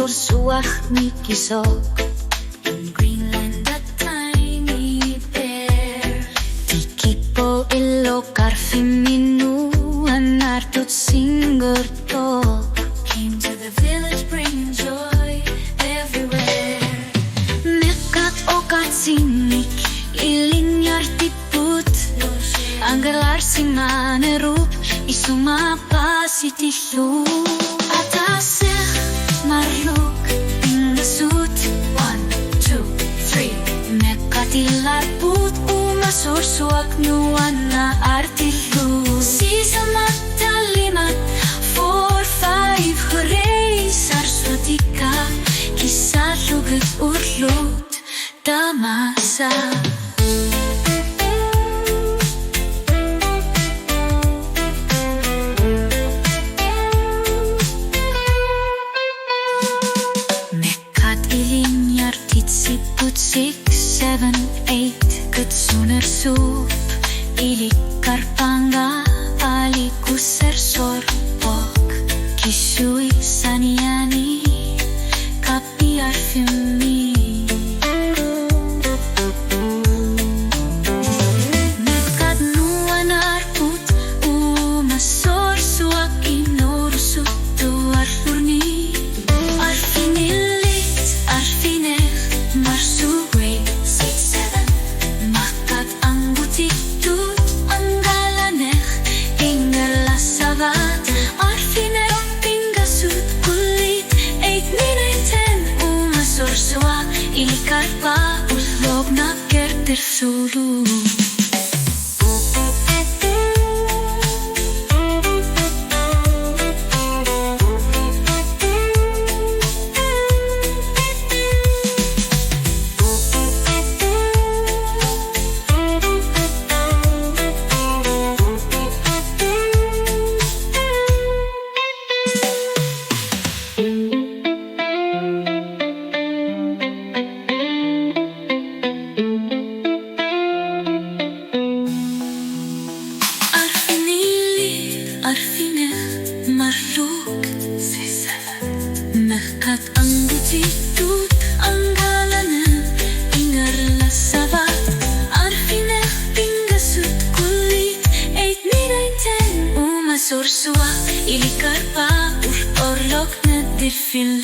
sursuak mikisok. In Greenland a tiny bear Tikipo ilok arfiminu anartut singurto came to the village bringing joy everywhere. Mekat okat sinik ilinyar tiput anggalar simanerup isumapa sitihlu ataseh marluk ingasut 1, 2, 3 mekatilar put umasursuak nuan na artilu sisa mata 5, 4, 5 hooray sarsutika kisalugat urlut tamasa. Siput 6, 7, 8 Kutsuner sup Ilikar panga Alikusar sorpok Kisui saniani Kapi arfimi Mekat nuan arput Umasor suak inorusut tu arfurni Arfinilit, arfineh Marsugwe 6, 7 Makat ang butitut ang galaneh Ingala savat Arfineh pingasut kulit 8, 9, 10 Umasorsua ilikar pa Ulog na kerter suru. Arfineh marluk Mekat ang butitut ang galaneh Ingarla savat Arfineh pingasut kulit 8, 9, 10 Umasorsua ilikar pa Orlok na dirfil